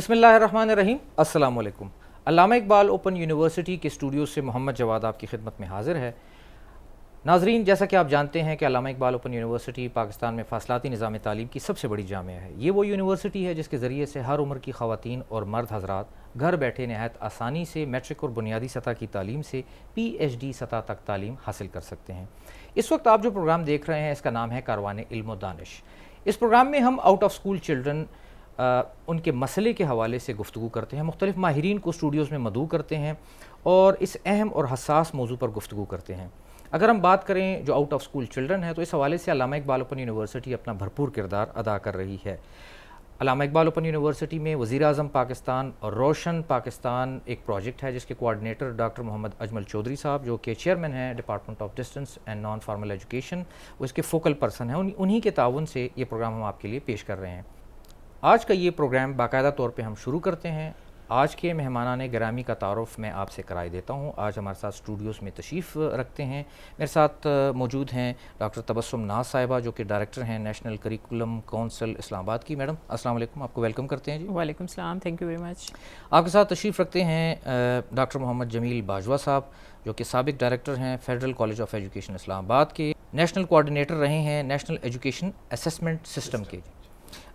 بسم اللہ الرحمن الرحیم۔ السلام علیکم۔ علامہ اقبال اوپن یونیورسٹی کے اسٹوڈیو سے محمد جواد آپ کی خدمت میں حاضر ہے۔ ناظرین، جیسا کہ آپ جانتے ہیں کہ علامہ اقبال اوپن یونیورسٹی پاکستان میں فاصلاتی نظام تعلیم کی سب سے بڑی جامعہ ہے۔ یہ وہ یونیورسٹی ہے جس کے ذریعے سے ہر عمر کی خواتین اور مرد حضرات گھر بیٹھے نہایت آسانی سے میٹرک اور بنیادی سطح کی تعلیم سے پی ایچ ڈی سطح تک تعلیم حاصل کر سکتے ہیں۔ اس وقت آپ جو پروگرام دیکھ رہے ہیں اس کا نام ہے کاروان علم و دانش۔ اس پروگرام میں ہم out of school children in کے مسئلے کے حوالے سے گفتگو کرتے ہیں، مختلف ماہرین کو اسٹوڈیوز میں مدعو کرتے ہیں اور اس اہم اور حساس موضوع پر گفتگو کرتے ہیں۔ اگر ہم بات کریں جو آؤٹ آف اسکول چلڈرن ہیں تو اس حوالے سے علامہ اقبال اوپن یونیورسٹی اپنا بھرپور کردار ادا کر رہی ہے۔ علامہ اقبال اوپن یونیورسٹی میں وزیر اعظم پاکستان اور روشن پاکستان ایک پروجیکٹ ہے جس کے کوآرڈینیٹر ڈاکٹر محمد اجمل چودھری صاحب، جو کہ چیئرمین ہیں department of distance and non formal education, وہ اس کے فوکل پرسن ہیں۔ انہی کے تعاون سے یہ پروگرام ہم آپ کے لیے پیش کر رہے ہیں۔ آج کا یہ پروگرام باقاعدہ طور پہ ہم شروع کرتے ہیں۔ آج کے مہمانان گرامی کا تعارف میں آپ سے کرائے دیتا ہوں۔ آج ہمارے ساتھ اسٹوڈیوز میں تشریف رکھتے ہیں، میرے ساتھ موجود ہیں ڈاکٹر تبسم ناز صاحبہ جو کہ ڈائریکٹر ہیں نیشنل کریکولم کونسل اسلام آباد کی۔ میڈم السلام علیکم، آپ کو ویلکم کرتے ہیں جی۔ وعلیکم السلام، تھینک یو ویری مچ۔ آپ کے ساتھ تشریف رکھتے ہیں ڈاکٹر محمد جمیل باجوہ صاحب جو کہ سابق ڈائریکٹر ہیں فیڈرل کالج آف ایجوکیشن اسلام آباد کے، نیشنل کوآرڈینیٹر رہے ہیں نیشنل ایجوکیشن اسسمنٹ سسٹم کے۔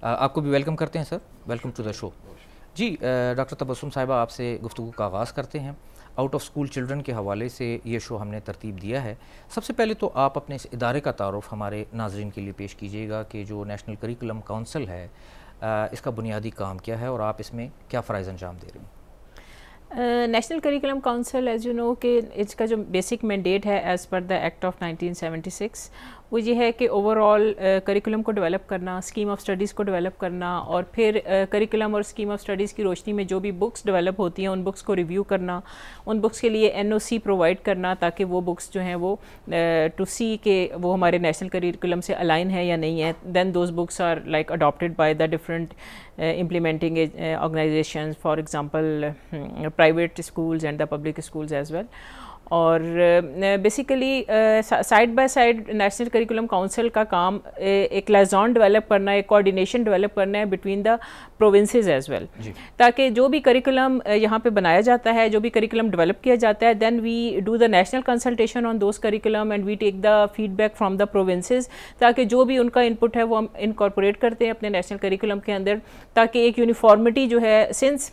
آپ کو بھی ویلکم کرتے ہیں sir, welcome to the show. جی ڈاکٹر تبسم صاحبہ، آپ سے گفتگو کا آغاز کرتے ہیں۔ آؤٹ آف اسکول چلڈرن کے حوالے سے یہ شو ہم نے ترتیب دیا ہے۔ سب سے پہلے تو آپ اپنے اس ادارے کا تعارف ہمارے ناظرین کے لیے پیش کیجیے گا کہ جو نیشنل کریکولم کونسل ہے اس کا بنیادی کام کیا ہے اور آپ اس میں کیا فرائض انجام دے رہے ہیں؟ National curriculum council as you know کہ اس کا جو بیسک مینڈیٹ ہے as per the act of 1976 وہ یہ ہے کہ اوور آل کریکولم کو ڈیولپ کرنا، اسکیم آف اسٹڈیز کو ڈیولپ کرنا، اور پھر کریکولم اور اسکیم آف اسٹڈیز کی روشنی میں جو بھی بکس ڈیولپ ہوتی ہیں ان بکس کو ریویو کرنا، ان بکس کے لیے NOC پرووائڈ کرنا تاکہ وہ بکس جو ہیں وہ ٹو سی کہ وہ ہمارے نیشنل کریکولم سے الائن ہے یا نہیں ہے۔ Then those books are like adapted by the different implementing organizations, for example private schools and the public schools as well. اور basically side by side national curriculum council کا کام ایک liaison develop کرنا ہے، ایک کوآرڈینیشن ڈیولپ کرنا ہے between the provinces as well, تاکہ جو بھی کریکولم یہاں پہ بنایا جاتا ہے، جو بھی کریکولم ڈیولپ کیا جاتا ہے، then we do the national consultation on those curriculum and we take the feedback from the provinces, تاکہ جو بھی ان کا انپٹ ہے وہ ہم انکارپوریٹ کرتے ہیں اپنے نیشنل کریکولم کے اندر، تاکہ ایک یونیفارمٹی جو ہے، since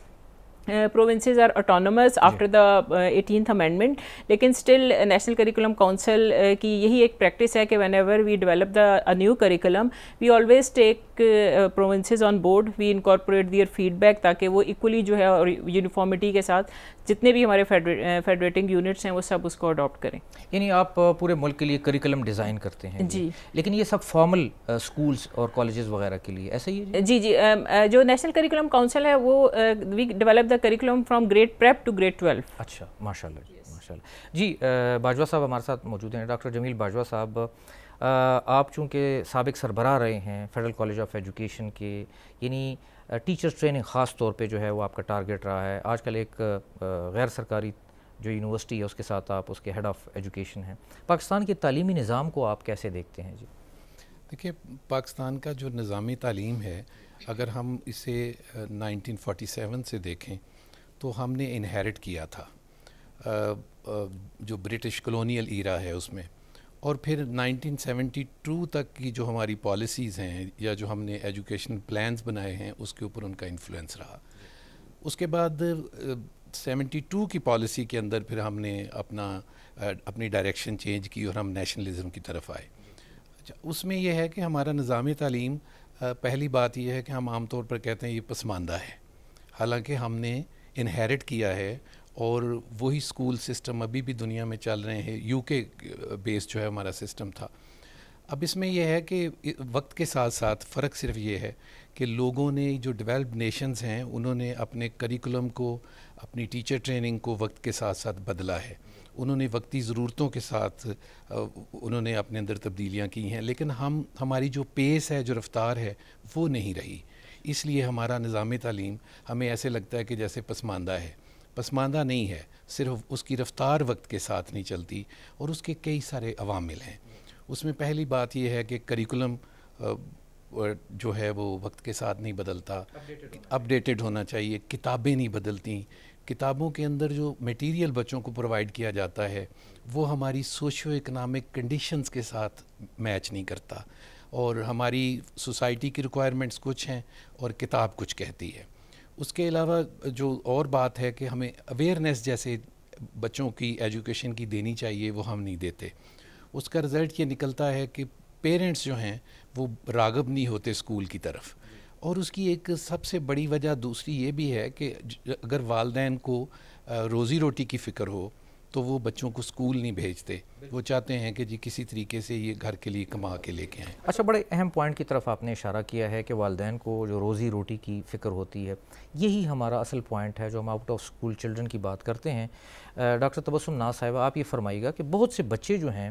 provinces are autonomous after the 18th amendment لیکن still national curriculum council کی یہی ایک پریکٹس ہے کہ whenever we develop a new curriculum we always take provinces on board, we incorporate their feedback تاکہ وہ equally جو ہے اور یونیفارمٹی کے ساتھ جتنے بھی ہمارے فیڈریٹنگ یونٹس ہیں وہ سب اس کو اڈاپٹ کریں۔ یعنی آپ پورے ملک کے لیے کریکولم ڈیزائن کرتے ہیں جی، لیکن یہ سب فارمل اسکولز اور کالجز وغیرہ کے لیے ایسا ہی ہے؟ جی جی، جو نیشنل کریکولم کونسل ہے وہ we develop the curriculum from grade prep to grade 12۔ اچھا، ماشاء اللہ جی، ماشاء اللہ جی۔ باجوہ صاحب ہمارے ساتھ موجود ہیں، ڈاکٹر جمیل باجوہ صاحب، آپ چونکہ سابق سربراہ رہے ہیں فیڈرل کالج آف ایجوکیشن کے، یعنی ٹیچرز ٹریننگ خاص طور پہ جو ہے وہ آپ کا ٹارگیٹ رہا ہے۔ آج کل ایک غیر سرکاری جو یونیورسٹی ہے اس کے ساتھ آپ اس کے ہیڈ آف ایجوکیشن ہیں۔ پاکستان کے تعلیمی نظام کو آپ کیسے دیکھتے ہیں جی؟ دیکھیے، پاکستان کا جو نظامی تعلیم ہے اگر ہم اسے 1947 سے دیکھیں تو ہم نے انہیرٹ کیا تھا جو برٹش کلونیل ایرا ہے اس میں، اور پھر 1972 تک کی جو ہماری پالیسیز ہیں یا جو ہم نے ایجوکیشن پلانز بنائے ہیں اس کے اوپر ان کا انفلوئنس رہا۔ اس کے بعد 72 کی پالیسی کے اندر پھر ہم نے اپنی ڈائریکشن چینج کی اور ہم نیشنلزم کی طرف آئے۔ اچھا، اس میں یہ ہے کہ ہمارا نظام تعلیم، پہلی بات یہ ہے کہ ہم عام طور پر کہتے ہیں یہ پسماندہ ہے، حالانکہ ہم نے انہیرٹ کیا ہے، اور وہی اسکول سسٹم ابھی بھی دنیا میں چل رہے ہیں۔ UK بیس جو ہے ہمارا سسٹم تھا۔ اب اس میں یہ ہے کہ وقت کے ساتھ ساتھ فرق صرف یہ ہے کہ لوگوں نے، جو ڈیولپڈ نیشنز ہیں، انہوں نے اپنے کریکولم کو، اپنی ٹیچر ٹریننگ کو وقت کے ساتھ ساتھ بدلا ہے، انہوں نے وقتی ضرورتوں کے ساتھ انہوں نے اپنے اندر تبدیلیاں کی ہیں، لیکن ہماری جو پیس ہے، جو رفتار ہے، وہ نہیں رہی۔ اس لیے ہمارا نظام تعلیم ہمیں ایسے لگتا ہے کہ جیسے پسماندہ ہے۔ پسماندہ نہیں ہے، صرف اس کی رفتار وقت کے ساتھ نہیں چلتی، اور اس کے کئی سارے عوامل ہیں۔ اس میں پہلی بات یہ ہے کہ کریکولم جو ہے وہ وقت کے ساتھ نہیں بدلتا, اپڈیٹڈ ہونا چاہیے. کتابیں نہیں بدلتی, کتابوں کے اندر جو میٹیریل بچوں کو پرووائڈ کیا جاتا ہے وہ ہماری سوشو اکنامک کنڈیشنز کے ساتھ میچ نہیں کرتا, اور ہماری سوسائٹی کی ریکوائرمنٹس کچھ ہیں اور کتاب کچھ کہتی ہے. اس کے علاوہ جو اور بات ہے کہ ہمیں اویئرنیس جیسے بچوں کی ایجوکیشن کی دینی چاہیے وہ ہم نہیں دیتے. اس کا رزلٹ یہ نکلتا ہے کہ پیرنٹس جو ہیں وہ راغب نہیں ہوتے اسکول کی طرف. اور اس کی ایک سب سے بڑی وجہ دوسری یہ بھی ہے کہ اگر والدین کو روزی روٹی کی فکر ہو تو وہ بچوں کو اسکول نہیں بھیجتے, وہ چاہتے ہیں کہ جی کسی طریقے سے یہ گھر کے لیے کما کے لے کے آئیں. اچھا, بڑے اہم پوائنٹ کی طرف آپ نے اشارہ کیا ہے کہ والدین کو جو روزی روٹی کی فکر ہوتی ہے, یہی ہمارا اصل پوائنٹ ہے جو ہم آؤٹ آف اسکول چلڈرن کی بات کرتے ہیں. ڈاکٹر تبسم ناز صاحبہ, آپ یہ فرمائیے گا کہ بہت سے بچے جو ہیں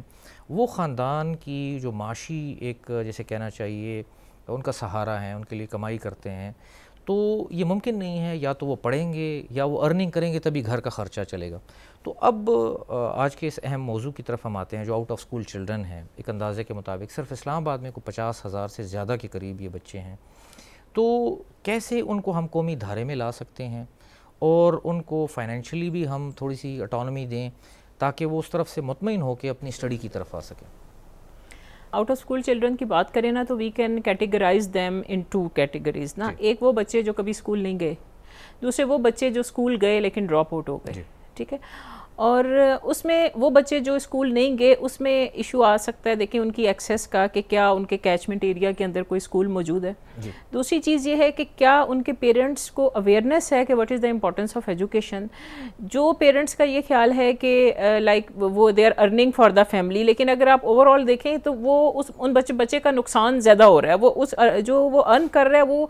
وہ خاندان کی جو معاشی ایک جیسے کہنا چاہیے ان کا سہارا ہیں, ان کے لیے کمائی کرتے ہیں, تو یہ ممکن نہیں ہے یا تو وہ پڑھیں گے یا وہ ارننگ کریں گے تبھی گھر کا خرچہ چلے گا. تو اب آج کے اس اہم موضوع کی طرف ہم آتے ہیں جو آؤٹ آف اسکول چلڈرن ہیں. ایک اندازے کے مطابق صرف اسلام آباد میں کوئی 50,000 سے زیادہ کے قریب یہ بچے ہیں. تو کیسے ان کو ہم قومی دھارے میں لا سکتے ہیں اور ان کو فائنینشلی بھی ہم تھوڑی سی اٹانومی دیں تاکہ وہ اس طرف سے مطمئن ہو کے اپنی اسٹڈی کی طرف آ سکیں؟ آؤٹ آف اسکول چلڈرن کی بات کریں نا تو we can categorise them in 2 categories نا. ایک وہ بچے جو کبھی اسکول نہیں گئے, دوسرے وہ بچے جو اسکول گئے لیکن ڈراپ آؤٹ ہو گئے. ٹھیک ہے, اور اس میں وہ بچے جو اسکول نہیں گئے اس میں ایشو آ سکتا ہے دیکھیں ان کی ایکسیس کا کہ کیا ان کے کیچمنٹ ایریا کے اندر کوئی اسکول موجود ہے. دوسری چیز یہ ہے کہ کیا ان کے پیرنٹس کو اویئرنیس ہے کہ what is the importance of education. جو پیرنٹس کا یہ خیال ہے کہ لائک وہ they are earning for the family, لیکن اگر آپ اوور آل دیکھیں تو وہ ان بچے کا نقصان زیادہ ہو رہا ہے. وہ اس جو وہ ارن کر رہا ہے وہ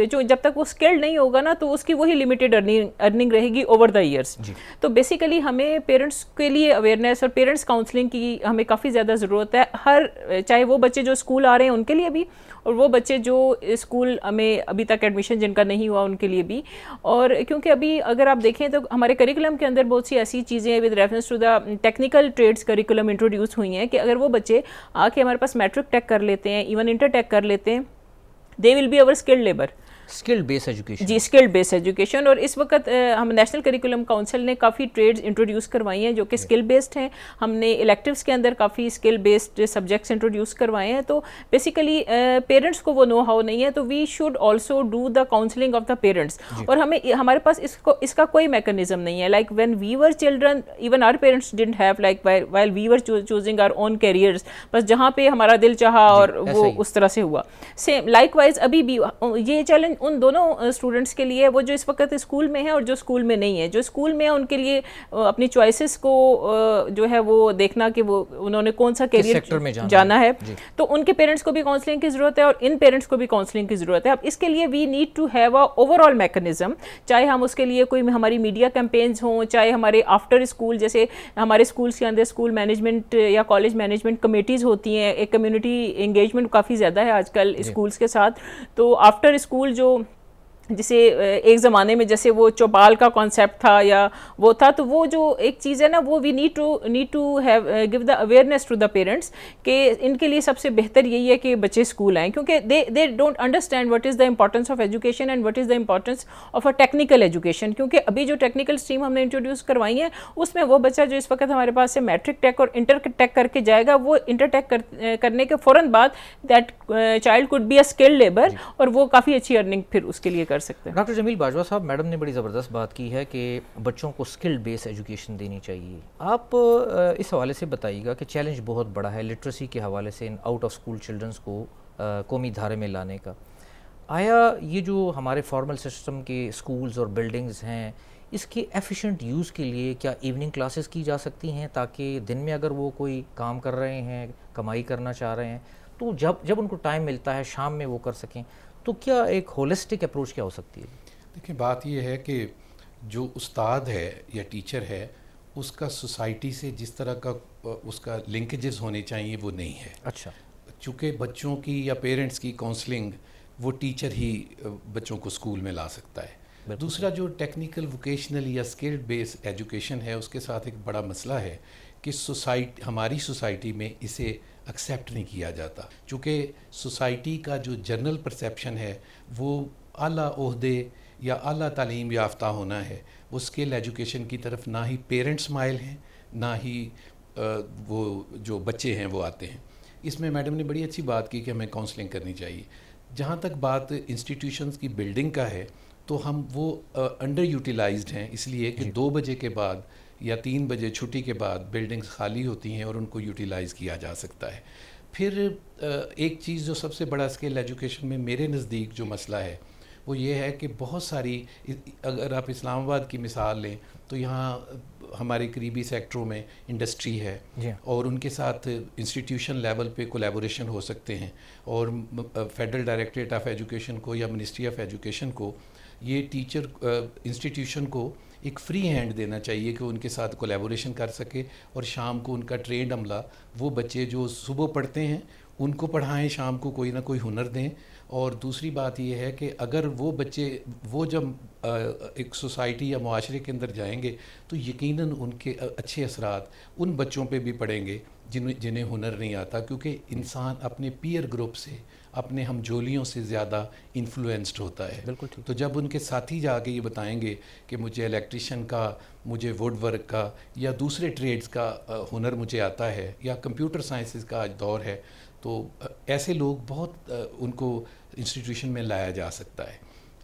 جو جب تک وہ اسکلڈ نہیں ہوگا نا تو اس کی وہی لمیٹیڈ ارننگ رہے گی اوور دا ایئرس. تو بیسیکلی ہمیں پیرنٹس کے لیے اویئرنیس اور پیرنٹس کاؤنسلنگ کی ہمیں کافی زیادہ ضرورت ہے, چاہے وہ بچے جو اسکول آ رہے ہیں ان کے لیے بھی اور وہ بچے جو اسکول میں ابھی تک ایڈمیشن جن کا نہیں ہوا ان کے لیے بھی. اور کیونکہ ابھی اگر آپ دیکھیں تو ہمارے کریکولم کے اندر بہت سی ایسی چیزیں with reference to the technical trades curriculum introduce ہوئی ہیں کہ اگر وہ بچے آ کے ہمارے پاس میٹرک ٹیک کر لیتے ہیں, ایون انٹر ٹیک کر لیتے ہیں, they will be over skilled labour. Skill base education, جی اسکل بیس ایجوکیشن. اور اس وقت ہم نیشنل کریکولم کونسل نے کافی ٹریڈز انٹروڈیوس کروائی ہیں جو کہ اسکل بیسڈ ہیں. ہم نے الیکٹیوز کے اندر کافی اسکل بیسڈ سبجیکٹس انٹروڈیوس کروائے ہیں. تو بیسیکلی پیرنٹس کو وہ نو ہاؤ نہیں ہے, تو we should also do the counselling of the parents. اور ہمارے پاس اس کا کوئی میکانزم نہیں ہے. Like when we were children even our parents didn't have like while we were choosing our own careers, بس جہاں پہ ہمارا دل چاہا اور وہ اس طرح سے ہوا. سیم لائک وائز ابھی بھی یہ چیلنج ان دونوں اسٹوڈنٹس کے لیے, وہ جو اس وقت اسکول میں ہیں اور جو اسکول میں نہیں ہے. جو اسکول میں ہیں ان کے لیے اپنی چوائسیز کو جو ہے وہ دیکھنا کہ وہ انہوں نے کون سا کیریئر جانا ہے, تو ان کے پیرنٹس کو بھی کاؤنسلنگ کی ضرورت ہے اور ان پیرنٹس کو بھی کاؤنسلنگ کی ضرورت ہے. اب اس کے لیے we need to have a overall mechanism, چاہے ہم اس کے لیے کوئی ہماری میڈیا کیمپینز ہوں, چاہے ہمارے آفٹر اسکول جیسے ہمارے اسکولس کے اندر اسکول مینجمنٹ یا کالج مینجمنٹ کمیٹیز ہوتی ہیں. ایک کمیونٹی انگیجمنٹ کافی زیادہ ہے آج کل اسکولس کے ساتھ. تو آفٹر اسکول جو جسے ایک زمانے میں جیسے وہ چوپال کا کانسیپٹ تھا یا وہ تھا, تو وہ جو ایک چیز ہے نا وہ we need to give the awareness to the parents کہ ان کے لیے سب سے بہتر یہی ہے کہ بچے اسکول آئیں, کیونکہ they don't understand what is the importance of education and what is the importance of a technical education. کیونکہ ابھی جو ٹیکنیکل اسٹریم ہم نے انٹروڈیوس کروائی ہیں اس میں وہ بچہ جو اس وقت ہمارے پاس سے میٹرک ٹیک اور انٹر ٹیک کر کے جائے گا, وہ انٹر ٹیک کرنے کے فوراً بعد that child could be a skilled labour اور وہ کافی اچھی ارننگ پھر اس کے لیے کر سکتے ہیں. ڈاکٹر جمیل باجوہ صاحب, میڈم نے بڑی زبردست بات کی ہے کہ بچوں کو اسکل بیس ایجوکیشن دینی چاہیے. آپ اس حوالے سے بتائیے گا کہ چیلنج بہت بڑا ہے لٹریسی کے حوالے سے in out of school childrens کو قومی دھارے میں لانے کا. آیا یہ جو ہمارے فارمل سسٹم کے اسکولز اور بلڈنگز ہیں اس کے ایفیشینٹ یوز کے لیے کیا ایوننگ کلاسز کی جا سکتی ہیں تاکہ دن میں اگر وہ کوئی کام کر رہے ہیں, کمائی کرنا چاہ رہے ہیں, تو جب ان کو ٹائم ملتا ہے شام میں وہ کر سکیں, تو کیا ایک ہولسٹک اپروچ کیا ہو سکتی ہے؟ دیکھیں بات یہ ہے کہ جو استاد ہے یا ٹیچر ہے اس کا سوسائٹی سے جس طرح کا اس کا لنکیجز ہونے چاہیے وہ نہیں ہے. اچھا, چونکہ بچوں کی یا پیرنٹس کی کاؤنسلنگ وہ ٹیچر ہی بچوں کو اسکول میں لا سکتا ہے. دوسرا جو ٹیکنیکل ووکیشنل یا اسکلڈ بیس ایجوکیشن ہے اس کے ساتھ ایک بڑا مسئلہ ہے کہ ہماری سوسائٹی میں اسے ایکسیپٹ نہیں کیا جاتا، چونکہ سوسائٹی کا جو جنرل پرسیپشن ہے وہ اعلیٰ عہدے یا اعلیٰ تعلیم یافتہ ہونا ہے، وہ اسکل ایجوکیشن کی طرف نہ ہی پیرنٹس مائل ہیں نہ ہی وہ جو بچے ہیں وہ آتے ہیں۔ اس میں میڈم نے بڑی اچھی بات کی کہ ہمیں کاؤنسلنگ کرنی چاہیے۔ جہاں تک بات انسٹیٹیوشنز کی بلڈنگ کا ہے تو ہم وہ انڈر یوٹیلائزڈ ہیں، اس لیے کہ 2 بجے کے بعد یا 3 بجے چھٹی کے بعد بلڈنگز خالی ہوتی ہیں اور ان کو یوٹیلائز کیا جا سکتا ہے۔ پھر ایک چیز جو سب سے بڑا اسکل ایجوکیشن میں میرے نزدیک جو مسئلہ ہے وہ یہ ہے کہ بہت ساری، اگر آپ اسلام آباد کی مثال لیں تو یہاں ہمارے قریبی سیکٹروں میں انڈسٹری ہے اور ان کے ساتھ انسٹیٹیوشن لیول پہ کولیبوریشن ہو سکتے ہیں، اور فیڈرل ڈائریکٹریٹ آف ایجوکیشن کو یا منسٹری آف ایجوکیشن کو یہ ٹیچر انسٹیٹیوشن کو ایک فری ہینڈ دینا چاہیے کہ ان کے ساتھ کولیبوریشن کر سکے، اور شام کو ان کا ٹرینڈ عملہ وہ بچے جو صبح پڑھتے ہیں ان کو پڑھائیں، شام کو کوئی نہ کوئی ہنر دیں۔ اور دوسری بات یہ ہے کہ اگر وہ بچے وہ جب ایک سوسائٹی یا معاشرے کے اندر جائیں گے تو یقیناً ان کے اچھے اثرات ان بچوں پہ بھی پڑیں گے جنہیں ہنر نہیں آتا، کیونکہ انسان اپنے پیئر گروپ سے، اپنے ہم جولیوں سے زیادہ انفلوئنسڈ ہوتا ہے۔ بالکل ٹھیک۔ تو جب ان کے ساتھی جا کے یہ بتائیں گے کہ مجھے الیکٹریشین کا، مجھے ووڈ ورک کا یا دوسرے ٹریڈز کا ہنر مجھے آتا ہے، یا کمپیوٹر سائنسز کا آج دور ہے، تو ایسے لوگ بہت ان کو انسٹیٹیوشن میں لایا جا سکتا ہے۔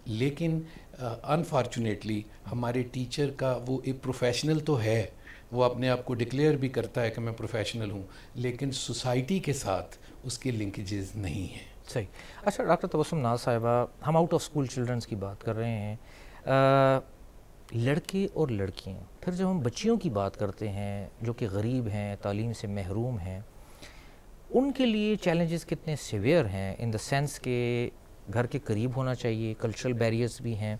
لیکن انفارچونیٹلی ہمارے ٹیچر کا وہ ایک پروفیشنل تو ہے، وہ اپنے آپ کو ڈکلیئر بھی کرتا ہے کہ میں پروفیشنل ہوں، لیکن سوسائٹی کے ساتھ اس کے لنکیجز نہیں ہیں۔ صحیح۔ اچھا ڈاکٹر تبسم ناز صاحبہ، ہم آؤٹ آف اسکول چلڈرنس کی بات کر رہے ہیں، لڑکے اور لڑکیاں، پھر جب ہم بچیوں کی بات کرتے ہیں جو کہ غریب ہیں، تعلیم سے محروم ہیں، ان کے لیے چیلنجز کتنے سیویئر ہیں، ان دا سینس کہ گھر کے قریب ہونا چاہیے، کلچرل بیریئرز بھی ہیں،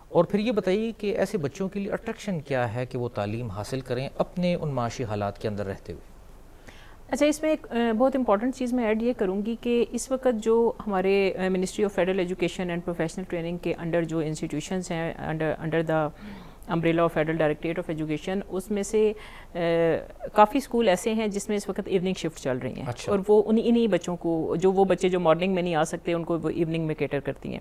اور پھر یہ بتائیے کہ ایسے بچوں کے لیے اٹریکشن کیا ہے کہ وہ تعلیم حاصل کریں اپنے ان معاشی حالات کے اندر رہتے ہوئے؟ اچھا، اس میں ایک بہت امپورٹنٹ چیز میں ایڈ یہ کروں گی کہ اس وقت جو ہمارے ministry of federal education and professional training کے انڈر جو انسٹیٹیوشنس ہیں under the umbrella of federal directorate of education, اس میں سے کافی اسکول ایسے ہیں جس میں اس وقت ایوننگ شفٹ چل رہی ہیں، اور وہ انہی بچوں کو، وہ بچے جو مارننگ میں نہیں آ سکتے ان کو وہ ایوننگ میں کیٹر کرتی ہیں۔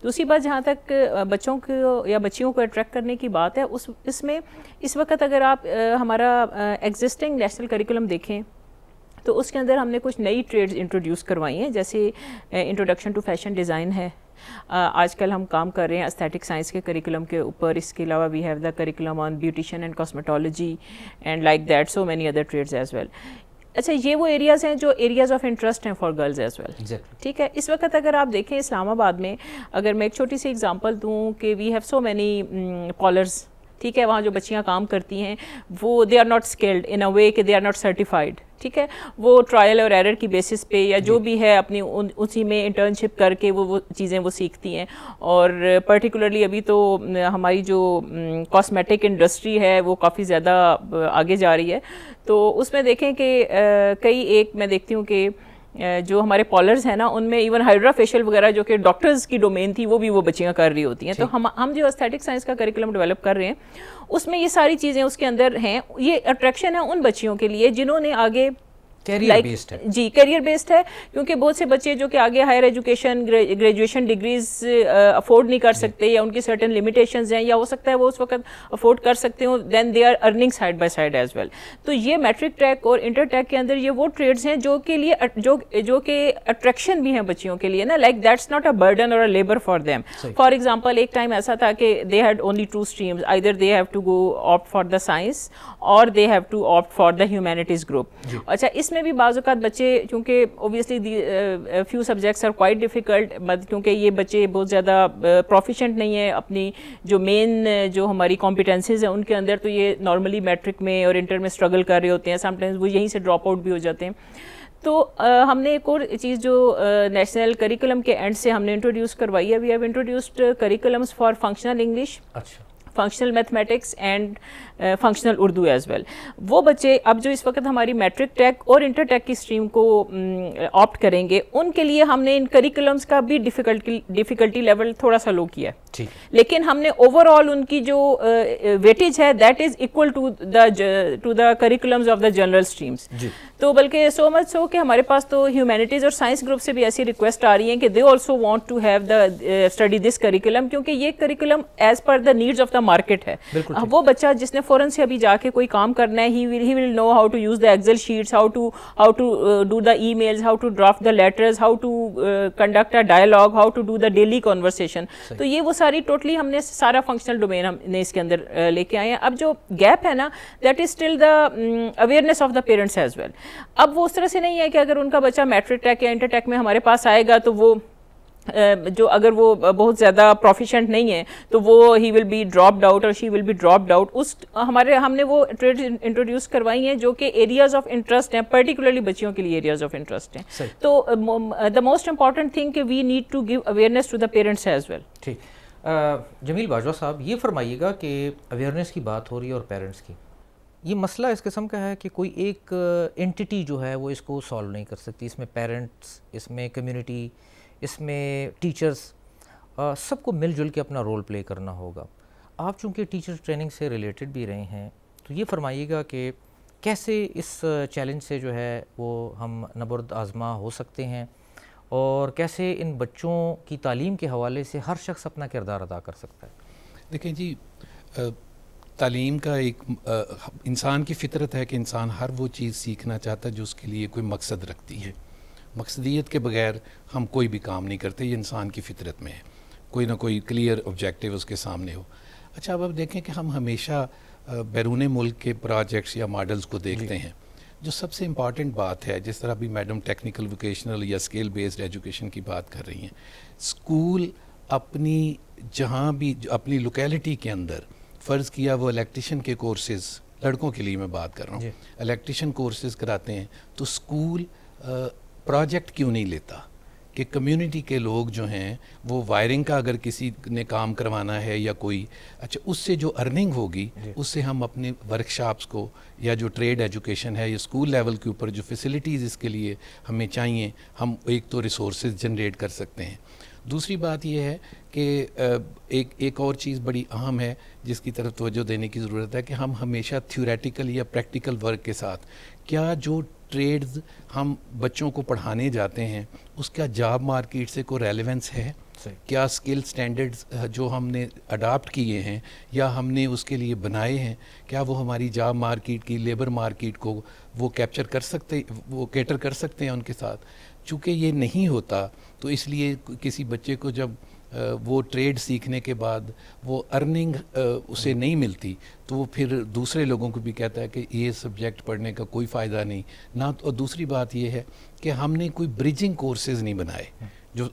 دوسری بات، جہاں تک بچوں کو یا بچیوں کو اٹریکٹ کرنے کی بات ہے، اس میں اس وقت اگر آپ ہمارا ایگزسٹنگ نیشنل کریکولم دیکھیں تو اس کے اندر ہم نے کچھ نئی ٹریڈز انٹروڈیوس کروائی ہیں، جیسے انٹروڈکشن ٹو فیشن ڈیزائن ہے، آج کل ہم کام کر رہے ہیں استھیٹک سائنس کے کریکولم کے اوپر، اس کے علاوہ we have the curriculum on beautician and cosmetology and like that so many other trades as well. اچھا، یہ وہ ایریاز ہیں جو ایریاز آف انٹرسٹ ہیں فار گرلز ایز ویل، ٹھیک ہے۔ اس وقت اگر آپ دیکھیں اسلام آباد میں، اگر میں ایک چھوٹی سی ایگزامپل دوں کہ وی ہیو سو مینی پالرز، ٹھیک ہے، وہاں جو بچیاں کام کرتی ہیں وہ they are not skilled in اے وے کہ دے آر ناٹ سرٹیفائڈ، ٹھیک ہے، وہ ٹرائل اور ایرر کی بیسس پہ یا جو بھی ہے اپنی اسی میں انٹرنشپ کر کے وہ چیزیں وہ سیکھتی ہیں۔ اور پرٹیکولرلی ابھی تو ہماری جو کاسمیٹک انڈسٹری ہے وہ کافی زیادہ آگے جا رہی ہے، تو اس میں دیکھیں کہ کئی ایک میں دیکھتی ہوں کہ جو ہمارے پالرز ہیں نا، ان میں ایون ہائڈرا فیشیل وغیرہ جو کہ ڈاکٹرز کی ڈومین تھی وہ بھی وہ بچیاں کر رہی ہوتی ہیں۔ تو ہم جو استھیٹک سائنس کا کریکولم ڈیولپ کر رہے ہیں اس میں یہ ساری چیزیں اس کے اندر ہیں۔ یہ اٹریکشن ہے ان بچیوں کے لیے جنہوں نے آگے کیریئر بیسڈ ہے، جی کیریئر بیسڈ ہے، کیونکہ بہت سے بچے جو کہ آگے higher education graduation degrees afford نہیں کر سکتے، یا ان کی سرٹن لمیٹیشنز ہیں، یا ہو سکتا ہے وہ اس وقت افورڈ کر سکتے ہوں، then they are earning side by side as well. تو یہ میٹرک ٹیک اور انٹر ٹیک کے اندر یہ وہ ٹریڈز ہیں جو کے لیے جو کہ اٹریکشن بھی ہیں بچیوں کے لیے نا، like that's not a burden or a labour for them. For example ایک ٹائم ایسا تھا کہ they had only 2 streams, either they have to go opt for the science or they have to opt for the humanities group. اچھا، اس میں بھی بعض اوقات بچے، کیونکہ obviously few subjects are quite difficult, کیونکہ یہ بچے بہت زیادہ پروفیشنٹ نہیں ہیں اپنی جو مین جو ہماری کمپیٹنسیز ہیں ان کے اندر، تو یہ نارملی میٹرک میں اور انٹر میں اسٹرگل کر رہے ہوتے ہیں، سم ٹائمز وہ یہیں سے ڈراپ آؤٹ بھی ہو جاتے ہیں۔ تو ہم نے ایک اور چیز جو نیشنل کریکولم کے اینڈ سے ہم نے انٹروڈیوس کروائی ہے، we have introduced curriculums for functional English, functional mathematics and functional Urdu as well. وہ بچے اب جو اس وقت ہماری میٹرک ٹیک اور انٹر ٹیک کی اسٹریم کو آپٹ کریں گے، ان کے لیے ہم نے ان کریکولمس کا بھی ڈیفیکلٹی لیول تھوڑا سا لو کیا ہے، لیکن ہم نے اوور آل ان کی جو ویٹیج ہے that is equal to the curriculums of the general streams. تو بلکہ سو مچ سو کہ ہمارے پاس تو ہیومینٹیز اور سائنس گروپ سے بھی ایسی ریکویسٹ آ رہی ہیں کہ they also want to have the study this curriculum, کیونکہ یہ curriculum as per the needs of the market ہے. وہ بچہ جس نے فوراً سے ابھی جا کے کوئی کام کرنا ہے, he will know how to use the Excel sheets, how to do the emails, how to draft the letters, how to conduct a dialogue, how to do the daily conversation. تو یہ وہ ساری totally ہم نے سارا functional domain ہم نے اس کے اندر لے کے آئے ہیں. اب جو گیپ ہے نا that is still the awareness of the parents as well. اب وہ اس طرح سے نہیں ہے کہ اگر ان کا بچہ میٹرک ٹیک یا انٹر ٹیک میں ہمارے پاس آئے گا تو وہ جو اگر وہ بہت زیادہ پروفیشنٹ نہیں ہے تو وہ ہی ول بی ڈراپڈ آؤٹ اور شی ول بی ڈراپڈ آؤٹ. اس ہم نے وہ ٹریڈ انٹروڈیوس کروائی ہیں جو کہ ایریاز آف انٹرسٹ ہیں, پرٹیکولرلی بچیوں کے لیے ایریاز آف انٹرسٹ ہیں. تو دا موسٹ امپورٹنٹ تھنگ کہ we need to give awareness to the parents as well. ٹھیک. جمیل باجوہ صاحب, یہ فرمائیے گا کہ اویئرنیس کی بات ہو رہی ہے اور پیرنٹس کی, یہ مسئلہ اس قسم کا ہے کہ کوئی ایک انٹیٹی جو ہے وہ اس کو سالو نہیں کر سکتی. اس میں پیرنٹس, اس میں کمیونٹی, اس میں ٹیچرز, سب کو مل جل کے اپنا رول پلے کرنا ہوگا. آپ چونکہ ٹیچر ٹریننگ سے ریلیٹڈ بھی رہے ہیں تو یہ فرمائیے گا کہ کیسے اس چیلنج سے جو ہے وہ ہم نبرد آزما ہو سکتے ہیں, اور کیسے ان بچوں کی تعلیم کے حوالے سے ہر شخص اپنا کردار ادا کر سکتا ہے. دیکھیں جی, تعلیم کا ایک انسان کی فطرت ہے کہ انسان ہر وہ چیز سیکھنا چاہتا ہے جو اس کے لیے کوئی مقصد رکھتی ہے. مقصدیت کے بغیر ہم کوئی بھی کام نہیں کرتے, یہ انسان کی فطرت میں ہے. کوئی نہ کوئی کلیئر آبجیکٹیو اس کے سامنے ہو. اچھا, اب دیکھیں کہ ہم ہمیشہ بیرون ملک کے پروجیکٹس یا ماڈلز کو دیکھتے ہیں. جو سب سے امپارٹنٹ بات ہے, جس طرح ابھی میڈم ٹیکنیکل ووکیشنل یا اسکل بیسڈ ایجوکیشن کی بات کر رہی ہیں, اسکول اپنی جہاں بھی اپنی لوکیلٹی کے اندر فرض کیا وہ الیکٹریشین کے کورسز, لڑکوں کے لیے میں بات کر رہا ہوں, الیکٹریشین کورسز کراتے ہیں, تو اسکول پروجیکٹ کیوں نہیں لیتا کہ کمیونٹی کے لوگ جو ہیں وہ وائرنگ کا اگر کسی نے کام کروانا ہے یا کوئی, اچھا اس سے جو ارننگ ہوگی اس سے ہم اپنے ورکشاپس کو یا جو ٹریڈ ایجوکیشن ہے یا اسکول لیول کے اوپر جو فیسلٹیز اس کے لیے ہمیں چاہیے, ہم ایک تو ریسورسز جنریٹ کر سکتے ہیں. دوسری بات یہ ہے کہ ایک اور چیز بڑی اہم ہے جس کی طرف توجہ دینے کی ضرورت ہے کہ ہم ہمیشہ تھیوریٹیکل یا پریکٹیکل ورک کے ساتھ کیا جو ٹریڈز ہم بچوں کو پڑھانے جاتے ہیں اس کا جاب مارکیٹ سے کوئی ریلیونس ہے, کیا اسکل سٹینڈرڈز جو ہم نے اڈاپٹ کیے ہیں یا ہم نے اس کے لیے بنائے ہیں, کیا وہ ہماری جاب مارکیٹ کی, لیبر مارکیٹ کو وہ کیپچر کر سکتے, وہ کیٹر کر سکتے ہیں ان کے ساتھ. چونکہ یہ نہیں ہوتا تو اس لیے کسی بچے کو جب وہ ٹریڈ سیکھنے کے بعد وہ ارننگ اسے نہیں ملتی تو وہ پھر دوسرے لوگوں کو بھی کہتا ہے کہ یہ سبجیکٹ پڑھنے کا کوئی فائدہ نہیں نہ. اور دوسری بات یہ ہے کہ ہم نے کوئی بریجنگ کورسز نہیں بنائے. جو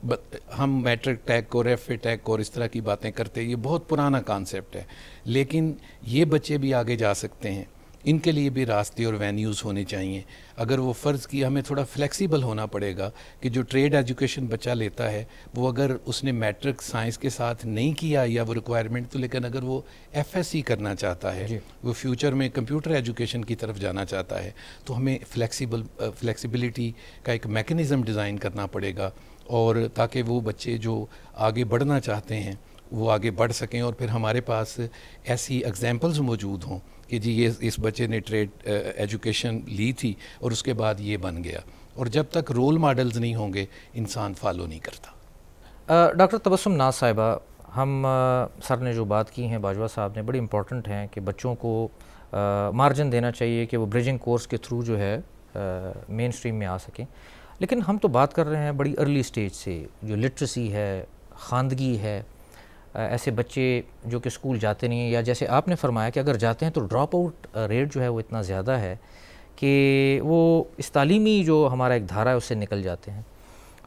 ہم میٹرک ٹیک اور ایف اے ٹیک اور اس طرح کی باتیں کرتے ہیں, یہ بہت پرانا کانسیپٹ ہے, لیکن یہ بچے بھی آگے جا سکتے ہیں. ان کے لیے بھی راستے اور وینیوز ہونے چاہیے. اگر وہ فرض کی ہمیں تھوڑا فلیکسیبل ہونا پڑے گا کہ جو ٹریڈ ایجوکیشن بچہ لیتا ہے وہ اگر اس نے میٹرک سائنس کے ساتھ نہیں کیا یا وہ ریکوائرمنٹ تو, لیکن اگر وہ ایف ایس سی کرنا چاہتا ہے, وہ فیوچر میں کمپیوٹر ایجوکیشن کی طرف جانا چاہتا ہے, تو ہمیں فلیکسیبلٹی کا ایک میکنزم ڈیزائن کرنا پڑے گا, اور تاکہ وہ بچے جو آگے بڑھنا چاہتے ہیں وہ آگے بڑھ سکیں. اور پھر ہمارے پاس ایسی ایگزامپلز موجود ہوں کہ جی یہ اس بچے نے ٹریڈ ایجوکیشن لی تھی اور اس کے بعد یہ بن گیا. اور جب تک رول ماڈلز نہیں ہوں گے انسان فالو نہیں کرتا. ڈاکٹر تبسم ناز صاحبہ, ہم سر نے جو بات کی ہیں باجوہ صاحب نے بڑی امپورٹنٹ ہیں کہ بچوں کو مارجن دینا چاہیے کہ وہ بریجنگ کورس کے تھرو جو ہے مین اسٹریم میں آ سکیں. لیکن ہم تو بات کر رہے ہیں بڑی ارلی سٹیج سے, جو لٹریسی ہے, خواندگی ہے, ایسے بچے جو کہ اسکول جاتے نہیں ہیں, یا جیسے آپ نے فرمایا کہ اگر جاتے ہیں تو ڈراپ آؤٹ ریٹ جو ہے وہ اتنا زیادہ ہے کہ وہ اس تعلیمی جو ہمارا ایک دھارا ہے اس سے نکل جاتے ہیں.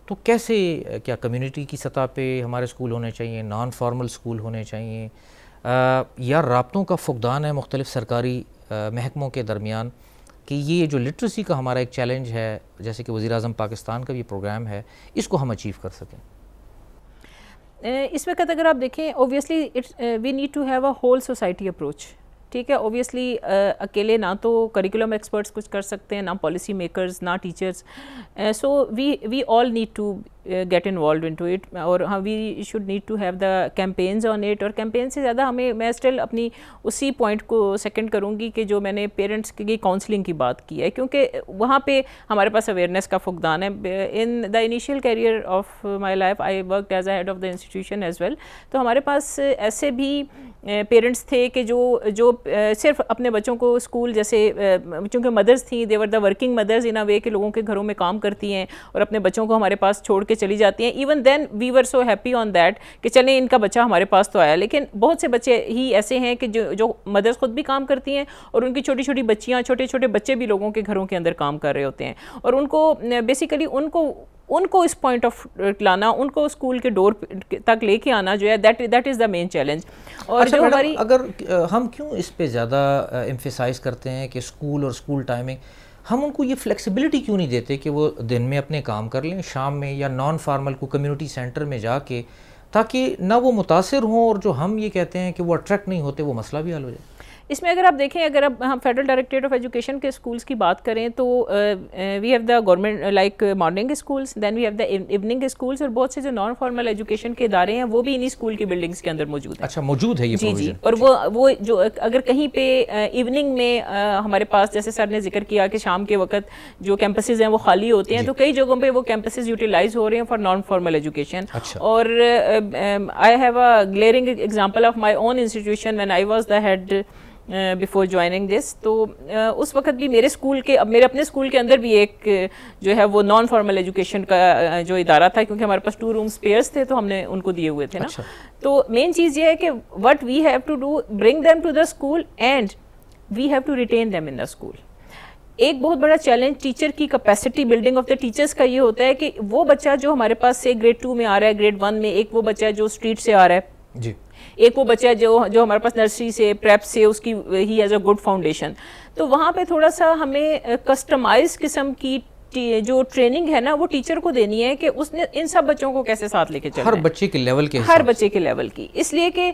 تو کیسے, کیا کمیونٹی کی سطح پہ ہمارے اسکول ہونے چاہیے, نان فارمل اسکول ہونے چاہیے, یا رابطوں کا فقدان ہے مختلف سرکاری محکموں کے درمیان کہ یہ جو لٹریسی کا ہمارا ایک چیلنج ہے, جیسے کہ وزیر اعظم پاکستان کا بھی پروگرام ہے, اس کو ہم اچیو کر سکیں؟ اس وقت اگر آپ دیکھیں obviously we need to have a whole society approach. ٹھیک ہے, اوبیسلی اکیلے نہ تو کریکولم ایکسپرٹس کچھ کر سکتے ہیں, نہ پالیسی میکرز, نہ teachers. So we all need to get involved into it, اور ہاں we should need to have the campaigns on it. اور کیمپین سے زیادہ ہمیں میں اسٹل اپنی اسی پوائنٹ کو سیکنڈ کروں گی کہ جو میں نے پیرنٹس کی کاؤنسلنگ کی بات کی ہے, کیونکہ وہاں پہ ہمارے پاس اویئرنیس کا فقدان ہے. In the initial career of my life I worked as a head of the institution as well, تو ہمارے پاس ایسے بھی پیرنٹس تھے کہ جو صرف اپنے بچوں کو اسکول, جیسے چونکہ مدرس تھیں, دے ور دا ورکنگ مدرز ان اے وے کہ لوگوں کے گھروں میں کام کرتی ہیں اور اپنے بچوں کو ہمارے پاس چھوڑ کے چلی جاتی ہیں. Even then we were so happy on that کہ چلیں ان کا بچہ ہمارے پاس تو آیا. لیکن بہت سے بچے ہی ایسے ہیں کہ جو مدرس خود بھی کام کرتی ہیں اور ان کی چھوٹی چھوٹی بچیاں, چھوٹے چھوٹے بچے بھی لوگوں کے گھروں کے اندر کام کر رہے ہوتے ہیں, اور ان کو بیسیکلی ان کو اس پوائنٹ آف لانا, ان کو اسکول کے ڈور تک لے کے آنا جو ہے that is the main challenge. اور جو ہماری اگر ہم کیوں اس پہ زیادہ ایمفیسائز کرتے ہیں کہ اسکول اور اسکول ٹائمنگ, ہم ان کو یہ فلیکسیبلٹی کیوں نہیں دیتے کہ وہ دن میں اپنے کام کر لیں, شام میں یا نان فارمل کو کمیونٹی سینٹر میں جا کے, تاکہ نہ وہ متاثر ہوں اور جو ہم یہ کہتے ہیں کہ وہ اٹریکٹ نہیں ہوتے وہ مسئلہ بھی حل ہو جائے. اس میں اگر آپ دیکھیں, اگر اب ہم فیڈرل ڈائریکٹریٹ آف ایجوکیشن کے اسکولس کی بات کریں تو we have the government like morning schools, then we have the evening schools, اور بہت سے جو نان فارمل ایجوکیشن کے ادارے ہیں وہ بھی انہی اسکول کی بلڈنگس کے اندر موجود ہیں. اچھا, موجود ہے یہ جی جی. اور وہ جو اگر کہیں پہ ایوننگ میں ہمارے پاس, جیسے سر نے ذکر کیا کہ شام کے وقت جو کیمپسز ہیں وہ خالی ہوتے ہیں, تو کئی جگہوں پہ وہ کیمپسز یوٹیلائز ہو رہے ہیں فار نان فارمل ایجوکیشن. اور I have a glaring example of my own institution when I was the head before joining this. تو اس وقت بھی میرے اسکول کے, اب میرے اپنے اسکول کے اندر بھی ایک جو ہے وہ نان فارمل ایجوکیشن کا جو ادارہ تھا, کیونکہ ہمارے پاس 2 روم اسپیئرس تھے تو ہم نے ان کو دیے ہوئے تھے نا. تو مین چیز یہ ہے کہ what we have to do, bring them to the school and we have to retain them in the school. ایک بہت بڑا چیلنج ٹیچر کی capacity building of the teachers کا یہ ہوتا ہے کہ وہ بچہ جو ہمارے پاس سے گریڈ 2 میں آ رہا ہے, گریڈ 1 میں, ایک وہ بچہ جو اسٹریٹ سے آ رہا ہے جی, ایک وہ بچہ جو ہمارے پاس نرسری سے پریپ سے, اس کی he has a good foundation. تو وہاں پہ تھوڑا سا ہمیں کسٹمائز قسم کی جو ٹریننگ ہے نا وہ ٹیچر کو دینی ہے کہ اس نے ان سب بچوں کو کیسے ساتھ لے کے چلنا ہے, ہر بچے کے لیول کے, ہر بچے کے لیول کی. اس لیے کہ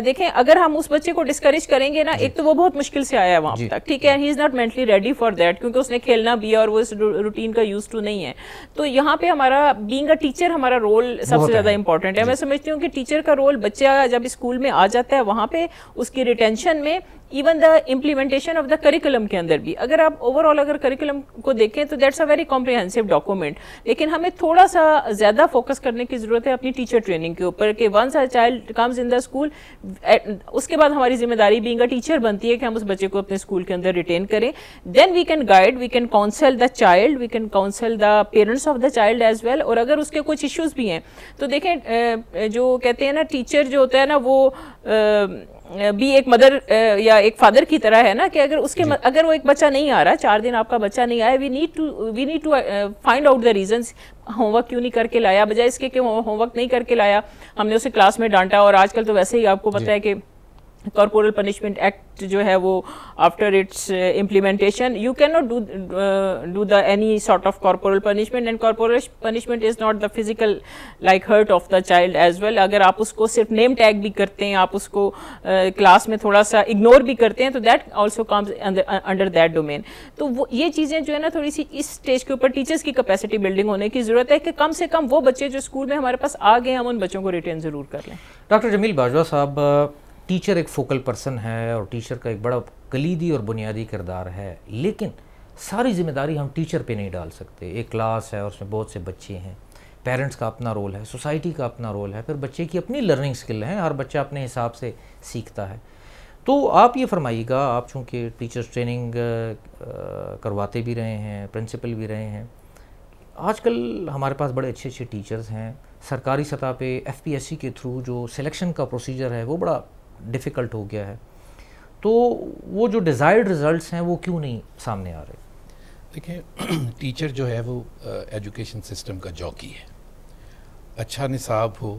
دیکھیں اگر ہم اس بچے کو ڈسکریج کریں گے نا, ایک تو وہ بہت مشکل سے آیا ہے وہاں تک, ٹھیک ہے, he is not mentally ready for that, کیونکہ اس نے کھیلنا بھی ہے اور وہ اس روٹین کا یوز ٹو نہیں ہے. تو یہاں پہ ہمارا بینگ اے ٹیچر, ہمارا رول سب سے زیادہ امپورٹنٹ ہے. میں سمجھتی ہوں کہ ٹیچر کا رول, بچہ جب اسکول میں آ جاتا ہے وہاں پہ اس کی ریٹینشن میں, even the implementation of the curriculum کے اندر بھی, اگر آپ اوور آل اگر کریکولم کو دیکھیں تو that's a very comprehensive document. لیکن ہمیں تھوڑا سا زیادہ فوکس کرنے کی ضرورت ہے اپنی ٹیچر ٹریننگ کے اوپر, کہ once a child comes in the school, اس کے بعد ہماری ذمہ داری بینگ اے ٹیچر بنتی ہے کہ ہم اس بچے کو اپنے اسکول کے اندر ریٹین کریں. Then we can guide, we can counsel the child, we can counsel the parents of the child as well. اور اگر اس کے کچھ ایشوز بھی ہیں تو دیکھیں, جو کہتے ہیں نا ٹیچر جو ہوتا ہے نا وہ بھی ایک مدر یا ایک فادر کی طرح ہے نا, کہ اگر اس کے اگر وہ ایک بچہ نہیں آ رہا, 4 دن آپ کا بچہ نہیں آیا, we need to find out the reasons. Homework کیوں نہیں کر کے لایا, بجائے اس کے کہ ہوم ورک نہیں کر کے لایا ہم نے اسے کلاس میں ڈانٹا. اور آج کل تو ویسے ہی آپ کو پتہ ہے کہ کارپورل پنشمنٹ ایکٹ جو ہے وہ after its implementation you can not do the any sort of corporal punishment, and corporal punishment is not the physical like hurt of the child as well. اگر آپ اس کو صرف نیم ٹیگ بھی کرتے ہیں, آپ اس کو کلاس میں تھوڑا سا اگنور بھی کرتے ہیں, تو that also comes under that domain. تو وہ یہ چیزیں جو ہے نا تھوڑی سی اس اسٹیج کے اوپر ٹیچرس کی کیپیسٹی بلڈنگ ہونے کی ضرورت ہے کہ کم سے کم وہ بچے جو اسکول میں ہمارے پاس آ گئے ہم ان بچوں کو ریٹین ضرور کر لیں. ڈاکٹر جمیل باجوہ صاحب, ٹیچر ایک فوکل پرسن ہے اور ٹیچر کا ایک بڑا کلیدی اور بنیادی کردار ہے, لیکن ساری ذمہ داری ہم ٹیچر پہ نہیں ڈال سکتے. ایک کلاس ہے اور اس میں بہت سے بچے ہیں, پیرنٹس کا اپنا رول ہے, سوسائٹی کا اپنا رول ہے, پھر بچے کی اپنی لرننگ سکل ہے, ہر بچہ اپنے حساب سے سیکھتا ہے. تو آپ یہ فرمائیے گا, آپ چونکہ ٹیچرس ٹریننگ کرواتے بھی رہے ہیں, پرنسپل بھی رہے ہیں, آج کل ہمارے پاس بڑے اچھے اچھے ٹیچرز ہیں. سرکاری سطح پہ FPSC کے تھرو جو سلیکشن کا پروسیجر ہے وہ بڑا ڈیفیکلٹ ہو گیا ہے, تو وہ جو ڈیزائرڈ رزلٹس ہیں وہ کیوں نہیں سامنے آ رہے؟ دیکھیں, ٹیچر جو ہے وہ ایجوکیشن سسٹم کا جوکی ہے. اچھا نصاب ہو,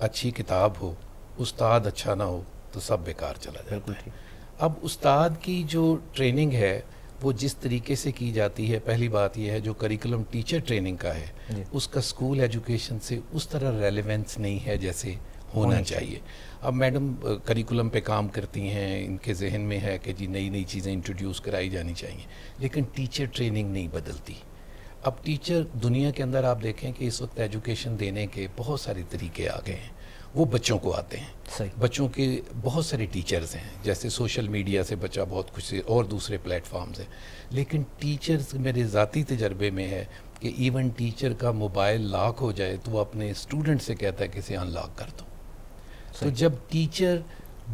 اچھی کتاب ہو, استاد اچھا نہ ہو تو سب بیکار چلا جاتا ہے. اب استاد کی جو ٹریننگ ہے وہ جس طریقے سے کی جاتی ہے, پہلی بات یہ ہے جو کریکولم ٹیچر ٹریننگ کا ہے اس کا اسکول ایجوکیشن سے اس طرح ریلیونس نہیں ہے جیسے ہونا چاہیے. اب میڈم کریکولم پہ کام کرتی ہیں, ان کے ذہن میں ہے کہ جی نئی نئی چیزیں انٹروڈیوس کرائی جانی چاہیے, لیکن ٹیچر ٹریننگ نہیں بدلتی. اب ٹیچر دنیا کے اندر آپ دیکھیں کہ اس وقت ایجوکیشن دینے کے بہت سارے طریقے آ گئے ہیں، وہ بچوں کو آتے ہیں. صحیح. بچوں کے بہت سارے ٹیچرز ہیں، جیسے سوشل میڈیا سے بچہ بہت کچھ اور دوسرے پلیٹ فارمز ہیں، لیکن ٹیچرز میرے ذاتی تجربے میں ہے کہ ایون ٹیچر کا موبائل لاک ہو جائے تو وہ اپنے اسٹوڈنٹ سے کہتا ہے کہ اسے ان لاک کر دو. تو جب ٹیچر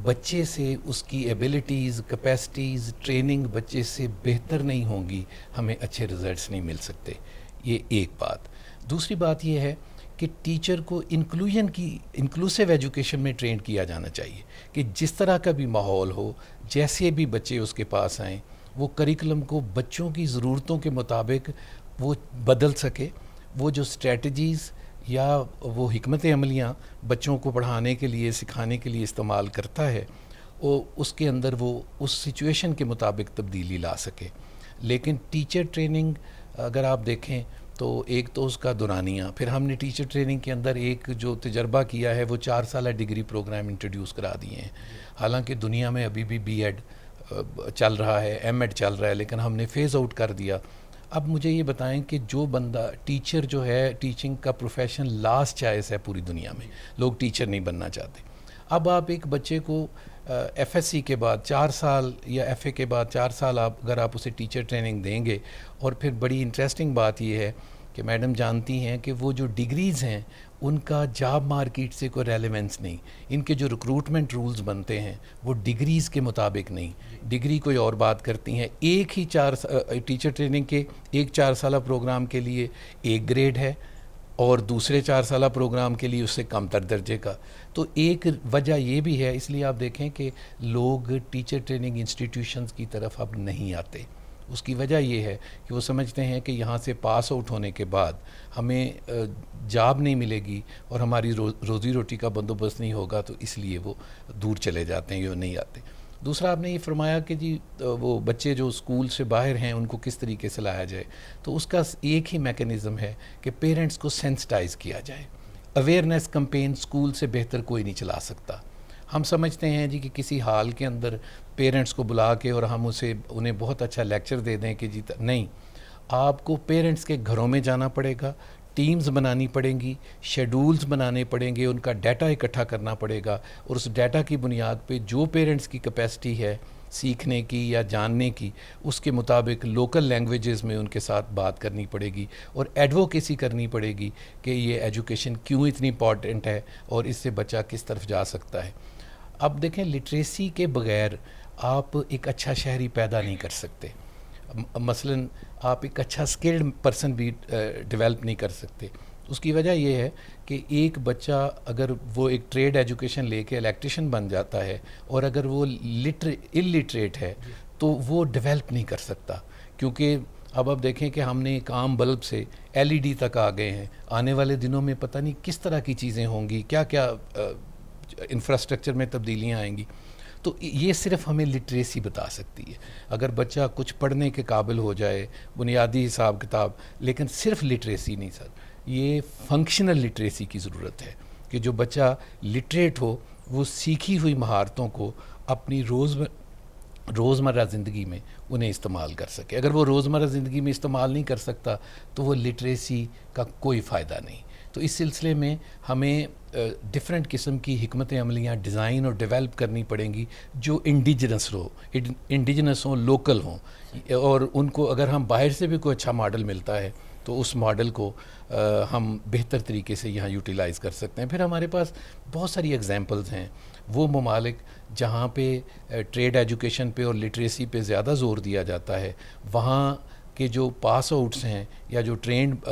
بچے سے اس کی ایبلٹیز، کیپیسٹیز، ٹریننگ بچے سے بہتر نہیں ہوں گی، ہمیں اچھے رزلٹس نہیں مل سکتے. یہ ایک بات. دوسری بات یہ ہے کہ ٹیچر کو انکلوسیو ایجوکیشن میں ٹرین کیا جانا چاہیے کہ جس طرح کا بھی ماحول ہو، جیسے بھی بچے اس کے پاس آئیں، وہ کریکولم کو بچوں کی ضرورتوں کے مطابق وہ بدل سکے. وہ جو اسٹریٹجیز یا وہ حکمت عملیاں بچوں کو پڑھانے کے لیے، سکھانے کے لیے استعمال کرتا ہے، وہ اس کے اندر وہ اس سچویشن کے مطابق تبدیلی لا سکے. لیکن ٹیچر ٹریننگ اگر آپ دیکھیں تو ایک تو اس کا دورانیہ، پھر ہم نے ٹیچر ٹریننگ کے اندر ایک جو تجربہ کیا ہے وہ 4 سالہ ڈگری پروگرام انٹروڈیوس کرا دیے ہیں. حالانکہ دنیا میں ابھی بھی بی ایڈ چل رہا ہے، ایم ایڈ چل رہا ہے، لیکن ہم نے فیز آؤٹ کر دیا. اب مجھے یہ بتائیں کہ جو بندہ ٹیچر جو ہے، ٹیچنگ کا پروفیشن لاسٹ چوائس ہے پوری دنیا میں، لوگ ٹیچر نہیں بننا چاہتے. اب آپ ایک بچے کو ایف ایس سی کے بعد 4 سال یا ایف اے کے بعد 4 سال اگر آپ اسے ٹیچر ٹریننگ دیں گے، اور پھر بڑی انٹرسٹنگ بات یہ ہے کہ میڈم جانتی ہیں کہ وہ جو ڈگریز ہیں ان کا جاب مارکیٹ سے کوئی ریلیونس نہیں. ان کے جو ریکروٹمنٹ رولز بنتے ہیں وہ ڈگریز کے مطابق نہیں، ڈگری کوئی اور بات کرتی ہیں. ایک ہی ٹیچر ٹریننگ کے ایک 4 سالہ پروگرام کے لیے ایک گریڈ ہے اور دوسرے 4 سالہ پروگرام کے لیے اس سے کم تر درجے کا. تو ایک وجہ یہ بھی ہے، اس لیے آپ دیکھیں کہ لوگ ٹیچر ٹریننگ انسٹیٹیوشنز کی طرف اب نہیں آتے. اس کی وجہ یہ ہے کہ وہ سمجھتے ہیں کہ یہاں سے پاس آؤٹ ہونے کے بعد ہمیں جاب نہیں ملے گی اور ہماری روزی روٹی کا بندوبست نہیں ہوگا، تو اس لیے وہ دور چلے جاتے ہیں یا نہیں آتے. دوسرا آپ نے یہ فرمایا کہ جی وہ بچے جو اسکول سے باہر ہیں ان کو کس طریقے سے لایا جائے، تو اس کا ایک ہی میکانزم ہے کہ پیرنٹس کو سینسٹائز کیا جائے. اویئرنیس کمپین اسکول سے بہتر کوئی نہیں چلا سکتا. ہم سمجھتے ہیں جی کہ کسی حال کے اندر پیرنٹس کو بلا کے اور ہم انہیں بہت اچھا لیکچر دے دیں کہ جی نہیں، آپ کو پیرنٹس کے گھروں میں جانا پڑے گا، ٹیمز بنانی پڑیں گی، شیڈولز بنانے پڑیں گے، ان کا ڈیٹا اکٹھا کرنا پڑے گا، اور اس ڈیٹا کی بنیاد پہ جو پیرنٹس کی کیپیسٹی ہے سیکھنے کی یا جاننے کی، اس کے مطابق لوکل لینگویجز میں ان کے ساتھ بات کرنی پڑے گی اور ایڈوکیسی کرنی پڑے گی کہ یہ ایجوکیشن کیوں اتنی امپورٹنٹ ہے اور اس سے بچہ کس طرف جا سکتا ہے. اب دیکھیں لٹریسی کے بغیر آپ ایک اچھا شہری پیدا نہیں کر سکتے. مثلا آپ ایک اچھا سکلڈ پرسن بھی ڈیولپ نہیں کر سکتے. اس کی وجہ یہ ہے کہ ایک بچہ اگر وہ ایک ٹریڈ ایجوکیشن لے کے الیکٹریشین بن جاتا ہے اور اگر وہ الٹریٹ ہے تو وہ ڈیولپ نہیں کر سکتا. کیونکہ اب آپ دیکھیں کہ ہم نے ایک عام بلب سے ایل ای ڈی تک آ گئے ہیں. آنے والے دنوں میں پتہ نہیں کس طرح کی چیزیں ہوں گی، کیا کیا انفراسٹرکچر میں تبدیلیاں آئیں گی. تو یہ صرف ہمیں لٹریسی بتا سکتی ہے. اگر بچہ کچھ پڑھنے کے قابل ہو جائے، بنیادی حساب کتاب، لیکن صرف لٹریسی نہیں سر، یہ فنکشنل لٹریسی کی ضرورت ہے کہ جو بچہ لٹریٹ ہو وہ سیکھی ہوئی مہارتوں کو اپنی روزمرہ زندگی میں انہیں استعمال کر سکے. اگر وہ روزمرہ زندگی میں استعمال نہیں کر سکتا تو وہ لٹریسی کا کوئی فائدہ نہیں. تو اس سلسلے میں ہمیں ڈفرینٹ قسم کی حکمت عملیاں ڈیزائن اور ڈیولپ کرنی پڑیں گی جو انڈیجنس ہوں، لوکل ہوں، اور ان کو اگر ہم باہر سے بھی کوئی اچھا ماڈل ملتا ہے تو اس ماڈل کو ہم بہتر طریقے سے یہاں یوٹیلائز کر سکتے ہیں. پھر ہمارے پاس بہت ساری ایگزامپلز ہیں. وہ ممالک جہاں پہ ٹریڈ ایجوکیشن پہ اور لٹریسی پہ زیادہ زور دیا جاتا ہے، وہاں کہ جو پاس آؤٹس ہیں یا جو ٹرینڈ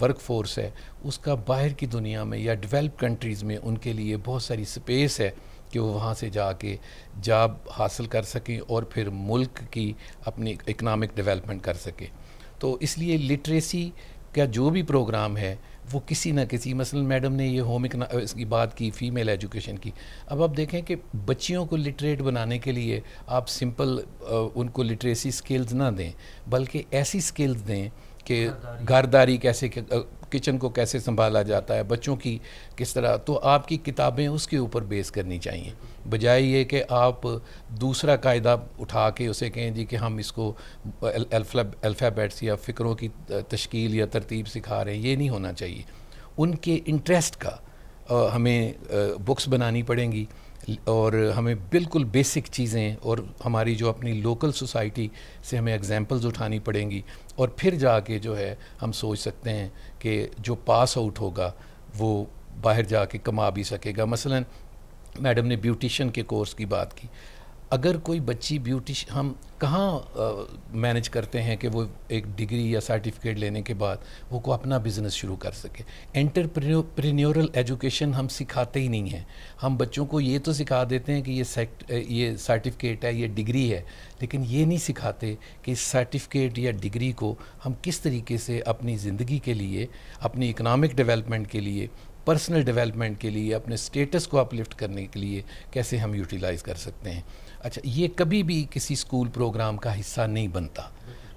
ورک فورس ہے، اس کا باہر کی دنیا میں یا ڈیولپ کنٹریز میں ان کے لیے بہت ساری سپیس ہے کہ وہ وہاں سے جا کے جاب حاصل کر سکیں اور پھر ملک کی اپنی اکنامک ڈیولپمنٹ کر سکیں. تو اس لیے لٹریسی کا جو بھی پروگرام ہے وہ کسی نہ کسی، مثلا میڈم نے یہ اس کی بات کی فیمیل ایجوکیشن کی. اب آپ دیکھیں کہ بچیوں کو لٹریٹ بنانے کے لیے آپ سمپل ان کو لٹریسی سکلز نہ دیں، بلکہ ایسی سکلز دیں کہ گھرداری کیسے کچن کو کیسے سنبھالا جاتا ہے، بچوں کی کس طرح، تو آپ کی کتابیں اس کے اوپر بیس کرنی چاہیے، بجائے یہ کہ آپ دوسرا قاعدہ اٹھا کے اسے کہیں جی کہ ہم اس کو الفابیٹس یا فکروں کی تشکیل یا ترتیب سکھا رہے ہیں. یہ نہیں ہونا چاہیے. ان کے انٹرسٹ کا ہمیں بکس بنانی پڑیں گی، اور ہمیں بالکل بیسک چیزیں، اور ہماری جو اپنی لوکل سوسائٹی سے ہمیں ایگزامپلز اٹھانی پڑیں گی، اور پھر جا کے جو ہے ہم سوچ سکتے ہیں کہ جو پاس آؤٹ ہوگا وہ باہر جا کے کما بھی سکے گا. مثلا میڈم نے بیوٹیشین کے کورس کی بات کی. اگر کوئی بچی ہم کہاں مینج کرتے ہیں کہ وہ ایک ڈگری یا سرٹیفکیٹ لینے کے بعد وہ کو اپنا بزنس شروع کر سکے. انٹرپرینیورل ایجوکیشن ہم سکھاتے ہی نہیں ہیں. ہم بچوں کو یہ تو سکھا دیتے ہیں کہ یہ سرٹیفکیٹ ہے، یہ ڈگری ہے، لیکن یہ نہیں سکھاتے کہ اس سرٹیفکیٹ یا ڈگری کو ہم کس طریقے سے اپنی زندگی کے لیے، اپنی اکنامک ڈیولپمنٹ کے لیے، پرسنل ڈیولپمنٹ کے لیے، اپنے سٹیٹس کو اپلفٹ کرنے کے لیے کیسے ہم یوٹیلائز کر سکتے ہیں. اچھا، یہ کبھی بھی کسی اسکول پروگرام کا حصہ نہیں بنتا.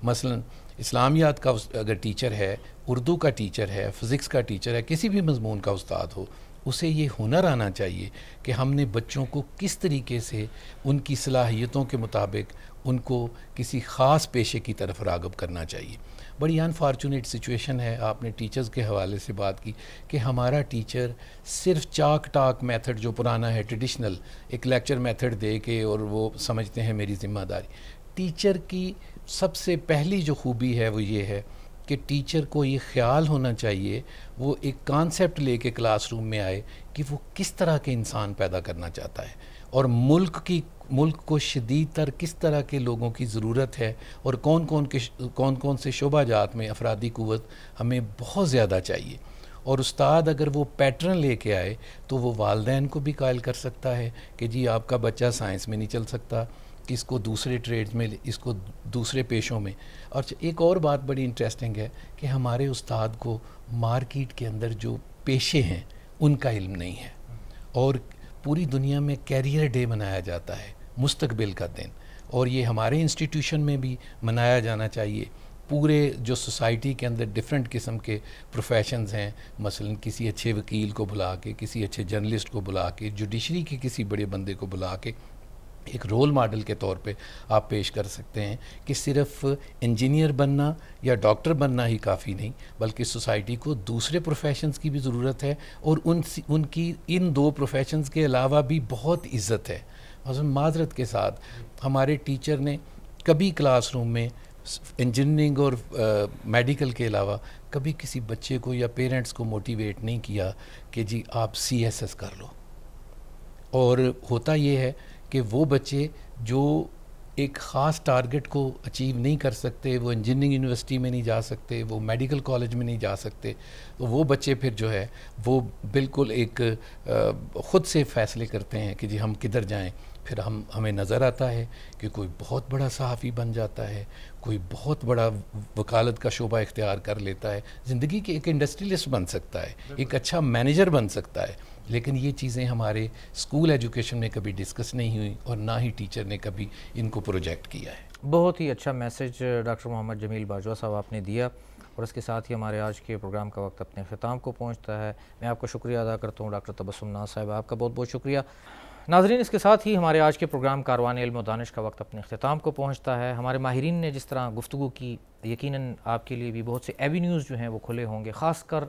مثلا اسلامیات کا اگر ٹیچر ہے، اردو کا ٹیچر ہے، فزکس کا ٹیچر ہے، کسی بھی مضمون کا استاد ہو، اسے یہ ہنر آنا چاہیے کہ ہم نے بچوں کو کس طریقے سے ان کی صلاحیتوں کے مطابق ان کو کسی خاص پیشے کی طرف راغب کرنا چاہیے. بڑی انفارچونیٹ سچویشن ہے، آپ نے ٹیچرز کے حوالے سے بات کی کہ ہمارا ٹیچر صرف چاک ٹاک میتھڈ جو پرانا ہے، ٹریڈیشنل ایک لیکچر میتھڈ دے کے، اور وہ سمجھتے ہیں میری ذمہ داری. ٹیچر کی سب سے پہلی جو خوبی ہے وہ یہ ہے کہ ٹیچر کو یہ خیال ہونا چاہیے، وہ ایک کانسیپٹ لے کے کلاس روم میں آئے کہ وہ کس طرح کے انسان پیدا کرنا چاہتا ہے، اور ملک کو شدید تر کس طرح کے لوگوں کی ضرورت ہے، اور کون کون سے شعبہ جات میں افرادی قوت ہمیں بہت زیادہ چاہیے. اور استاد اگر وہ پیٹرن لے کے آئے تو وہ والدین کو بھی قائل کر سکتا ہے کہ جی آپ کا بچہ سائنس میں نہیں چل سکتا، کہ اس کو دوسرے ٹریڈز میں، اس کو دوسرے پیشوں میں. اور ایک اور بات بڑی انٹرسٹنگ ہے کہ ہمارے استاد کو مارکیٹ کے اندر جو پیشے ہیں ان کا علم نہیں ہے. اور پوری دنیا میں کیریئر ڈے منایا جاتا ہے، مستقبل کا دن، اور یہ ہمارے انسٹیٹیوشن میں بھی منایا جانا چاہیے. پورے جو سوسائٹی کے اندر ڈیفرنٹ قسم کے پروفیشنز ہیں، مثلا کسی اچھے وکیل کو بلا کے، کسی اچھے جرنلسٹ کو بلا کے، جوڈیشری کے کسی بڑے بندے کو بلا کے ایک رول ماڈل کے طور پہ آپ پیش کر سکتے ہیں کہ صرف انجینئر بننا یا ڈاکٹر بننا ہی کافی نہیں، بلکہ سوسائٹی کو دوسرے پروفیشنز کی بھی ضرورت ہے، اور ان کی ان دو پروفیشنز کے علاوہ بھی بہت عزت ہے. معذرت کے ساتھ ہمارے ٹیچر نے کبھی کلاس روم میں انجینئرنگ اور میڈیکل کے علاوہ کبھی کسی بچے کو یا پیرنٹس کو موٹیویٹ نہیں کیا کہ جی آپ CSS کر لو. اور ہوتا یہ ہے کہ وہ بچے جو ایک خاص ٹارگٹ کو اچیو نہیں کر سکتے، وہ انجینئرنگ یونیورسٹی میں نہیں جا سکتے، وہ میڈیکل کالج میں نہیں جا سکتے، تو وہ بچے پھر جو ہے وہ بالکل ایک خود سے فیصلے کرتے ہیں کہ جی ہم کدھر جائیں. پھر ہمیں نظر آتا ہے کہ کوئی بہت بڑا صحافی بن جاتا ہے، کوئی بہت بڑا وکالت کا شعبہ اختیار کر لیتا ہے، زندگی کے ایک انڈسٹریلسٹ بن سکتا ہے، ایک اچھا مینیجر بن سکتا ہے. لیکن یہ چیزیں ہمارے اسکول ایجوکیشن میں کبھی ڈسکس نہیں ہوئی، اور نہ ہی ٹیچر نے کبھی ان کو پروجیکٹ کیا ہے. بہت ہی اچھا میسج ڈاکٹر محمد جمیل باجوہ صاحب آپ نے دیا، اور اس کے ساتھ ہی ہمارے آج کے پروگرام کا وقت اپنے اختتام کو پہنچتا ہے. میں آپ کا شکریہ ادا کرتا ہوں ڈاکٹر تبسم ناز صاحب، آپ کا بہت بہت شکریہ. ناظرین، اس کے ساتھ ہی ہمارے آج کے پروگرام کاروان علم و دانش کا وقت اپنے اختتام کو پہنچتا ہے. ہمارے ماہرین نے جس طرح گفتگو کی، یقیناً آپ کے لیے بھی بہت سے ایوینیوز جو ہیں وہ کھلے ہوں گے. خاص کر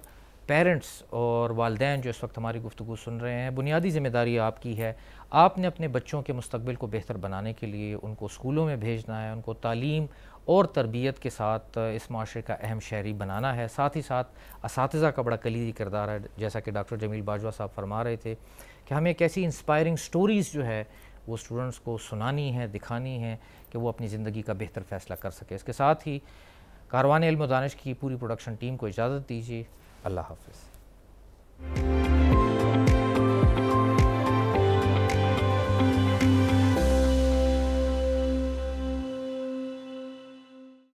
پیرنٹس اور والدین جو اس وقت ہماری گفتگو سن رہے ہیں، بنیادی ذمہ داری آپ کی ہے. آپ نے اپنے بچوں کے مستقبل کو بہتر بنانے کے لیے ان کو اسکولوں میں بھیجنا ہے، ان کو تعلیم اور تربیت کے ساتھ اس معاشرے کا اہم شہری بنانا ہے. ساتھ ہی ساتھ اساتذہ کا بڑا کلیدی کردار ہے، جیسا کہ ڈاکٹر جمیل باجوہ صاحب فرما رہے تھے کہ ہمیں ایک ایسی انسپائرنگ سٹوریز جو ہے وہ اسٹوڈنٹس کو سنانی ہے، دکھانی ہے کہ وہ اپنی زندگی کا بہتر فیصلہ کر سکے. اس کے ساتھ ہی کاروان علم و دانش کی پوری پروڈکشن ٹیم کو اجازت دیجیے. اللہ حافظ.